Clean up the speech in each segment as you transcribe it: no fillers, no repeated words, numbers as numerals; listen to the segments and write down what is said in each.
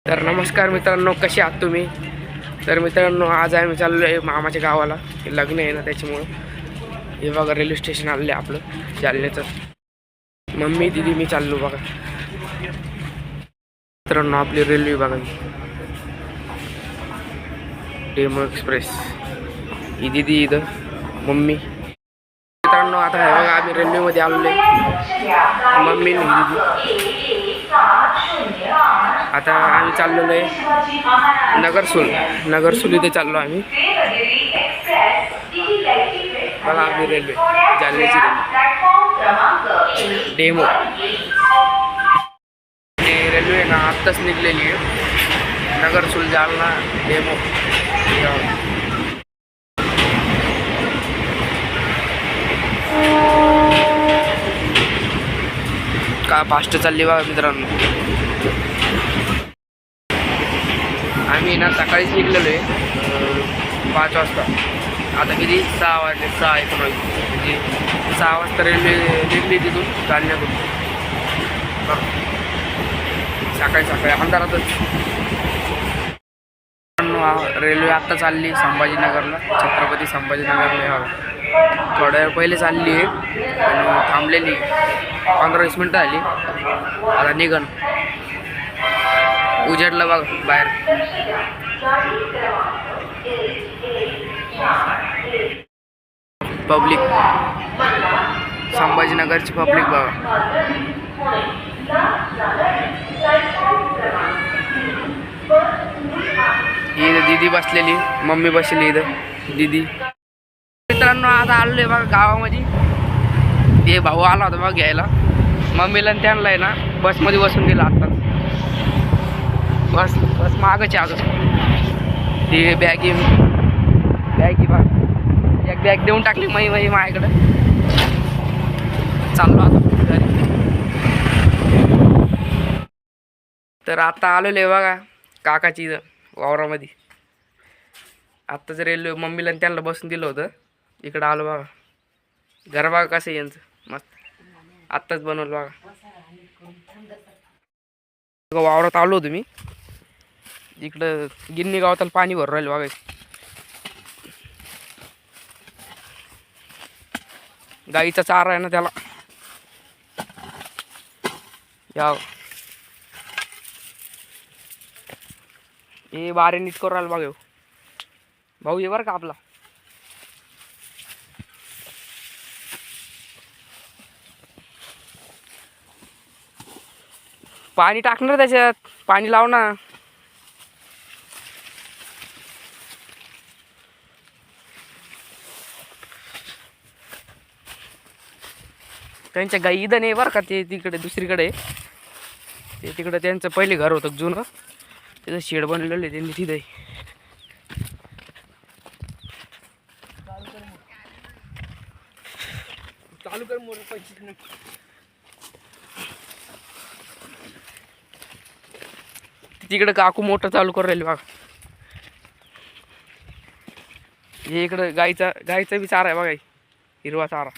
तर नमस्कार मित्रांनो, कसे आहात तुम्ही? तर मित्रांनो, आज आम्ही चाललो आहे मामाच्या गावाला. लग्न आहे ना, त्याच्यामुळं हे बघा रेल्वे स्टेशन आले आपलं जालन्याचं. मम्मी दिदी मी चाललो बघा. मित्रांनो, आपली रेल्वे बघा, डेमो एक्सप्रेस. ही दिदी इथं, मम्मी. मित्रांनो, आता हे बघा आम्ही रेल्वेमध्ये आलेलो आहे, मम्मी आणि दिदी. आता आम्ही चाललेलो आहे नगरसूल इथे चाललो आम्ही. बघा आपली रेल्वे, जालन्याची रेल्वे डेमो. रेल्वे ना आत्ताच निघलेली आहे, नगरसूल जालना डेमो. का फास्ट चालली बघा मित्रांनो. आम्ही ना सकाळीच निघलेलो आहे 5 वाजता. आता किती 6 वाजले, 6:19 म्हणजे 6 वाजता रेल्वे निघली तिथून जालन्यातून. सकाळी सकाळी अंधारातच. रेल्वे आत्ता चालली संभाजीनगरला, छत्रपती संभाजीनगरला. थोड्या वेळ पहिले चालली आहे आणि थांबलेली 15-20 मिनटं झाली. आता निघन उजेडलं बघ बाहेर. पब्लिक, संभाजीनगरची पब्लिक बघा. इथं दिदी बसलेली, मम्मी बसलेली इथं दिदी. मित्रांनो, आता आलोय बघा गावामध्ये. ते भाऊ आला होता बघ घ्यायला मम्मीला, त्यांना आहे ना बसमध्ये बसून दिला आत्ताच. बस मागच आहे अजून. ते बॅगी बा एक बॅग देऊन टाकली मई माझ्याकडं. चाललो आता घरी. तर आता आलेलो आहे बघा काकाची वावरामध्ये. आत्ताच रेल्वे मम्मीला त्यांना बसून दिलं होतं. इकडं आलो बघा. घर बघा कसं यांचं मस्त, आत्ताच बनवलं बघा. वावरात आलो होतो मी. इकडं गिन्नी गावात पाणी भरून राहिलं बघा. गाईचा चारा आहे ना त्याला. या हे बारे नीट करू राहिलं बघा. भाऊ ये बरं का आपला. पाणी टाकणार त्याच्यात, पाणी लाव ना. त्यांच्या गाई इथं नाही बरं का, ते तिकडे दुसरीकडे. ते तिकडे त्यांचं पहिले घर होतं जुनं, तिथं शेड बनलेलं आहे त्यांनी तिथे. चालू कर मोटर पैसे. तिकडे काकू मोटर चालू करून राहिली बघा. हे इकडं गाईचा बी चारा आहे बघा, हिरवा चारा.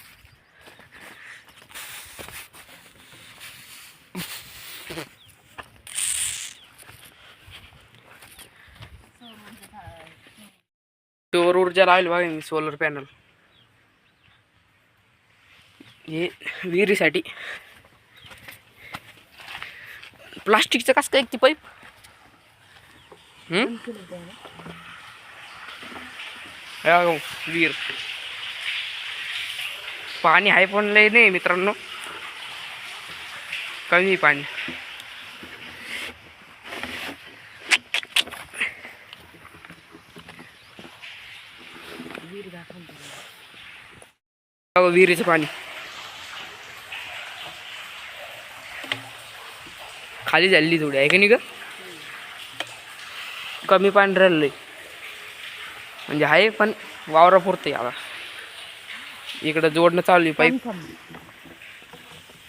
सौर ऊर्जा लावली बघा, सोलर पॅनल. हे विहिरीसाठी. प्लास्टिकचं कसं काय ती पाईप. विहीर पाणी आहे पण लय नाही मित्रांनो, कमी पाणी. विहिरीचं पाणी खाली झाली थोडी आहे का नाही ग. कमी पाणी राहिलंय म्हणजे आहे, पण वावरा पुरते. आता इकडं जोडणं चालू आहे पाईप.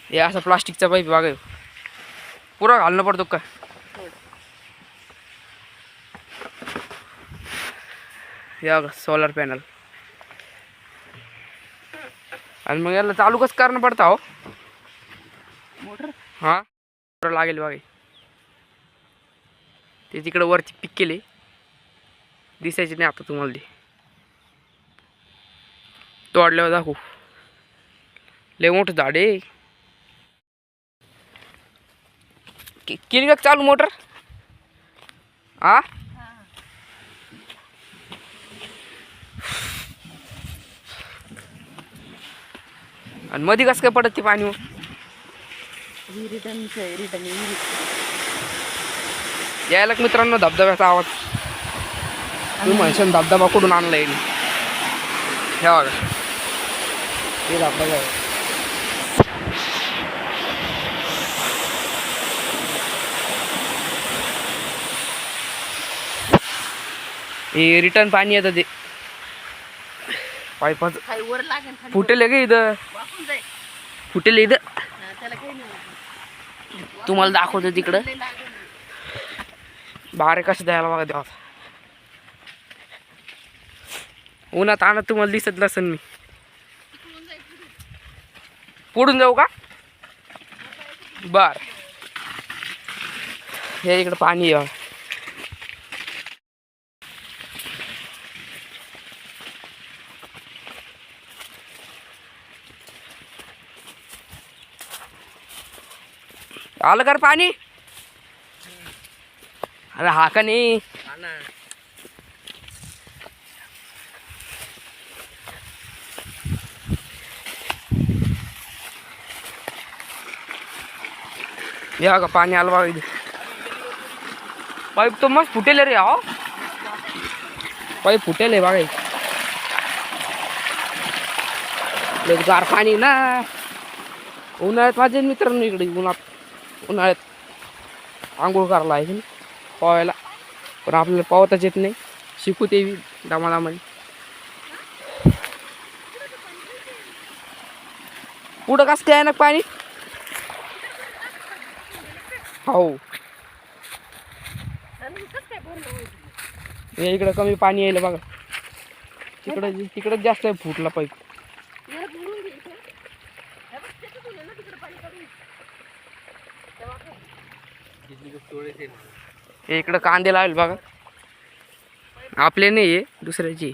हे असं प्लास्टिकचा पाईप बघा, पुरा घालणं पडतो का. या सोलर पॅनल. आणि मग याला चालू कसं करणं पडतं हो मोटर. हां लागेल बघा. ते तिकडं वरती पिक केले, दिसायचे नाही आता तुम्हाला. ते तोडल्यावर दाखवू. लय मोठं झाड आहे. केली का चालू मोटर? आ आणि मध्ये कसं काय पडत ते पाणी? यायला का मित्रांनो धबधब्याचा आवाज? तुम्ही म्हणशान धबधबा कुठून आणला येईल? हे बघा, हे धबधबा आहे. हे रिटर्न पाणी येतं ते पाईपाचं. फुटेल आहे का इथं? फुटेल इथं. तुम्हाला दाखवतो तिकडं बाहेर कसं द्यायला बघा देवा. उन्हात आणत तुम्हाला दिसत नसेल मी. पुढून जाऊ का? बर, हे इकडं पाणी आहे. आलं का रे पाणी? अरे हा का नाही? या का पाणी आलं बघा इथे. पाईप तो मस्त फुटेल रे. हा पाईप फुटेल आहे बघा. गार पाणी ना. उन्हाळ्यात माझे मित्रांनो इकडे उन्हाळ्यात आंघोळ करायला आहे की पोहायला, पण आपल्याला पोहताच येत नाही. शिकू ते दमादमाने. पुढं कसं काय ना पाणी? हो, इकडं कमी पाणी यायला बघा. तिकडं जास्त फुटला पाईप. इकडं कांदे लावेल बघा. आपले नाही आहे, दुसऱ्याची.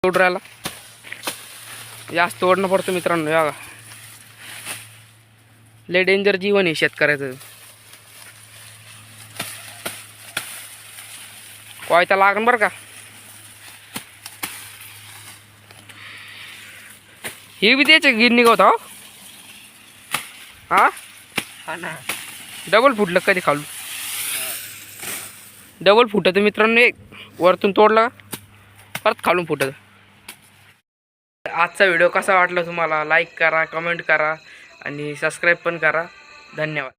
तोडरायला जास्त तोडणं पडतं मित्रांनो. बघा लय डेंजर जीवन आहे शेतकऱ्याचं. कोयता लागण बरं का. हे बी द्यायचे गिरणी गवत. हो हा ना, डबल फुटलं कधी खालून. डबल फुटत मित्रांनो. एक वरतून तोडला परत खालून फुटत. आजचा व्हिडिओ कसा वाटला तुम्हाला? लाईक करा, कमेंट करा आणि सबस्क्राईब पण करा. धन्यवाद.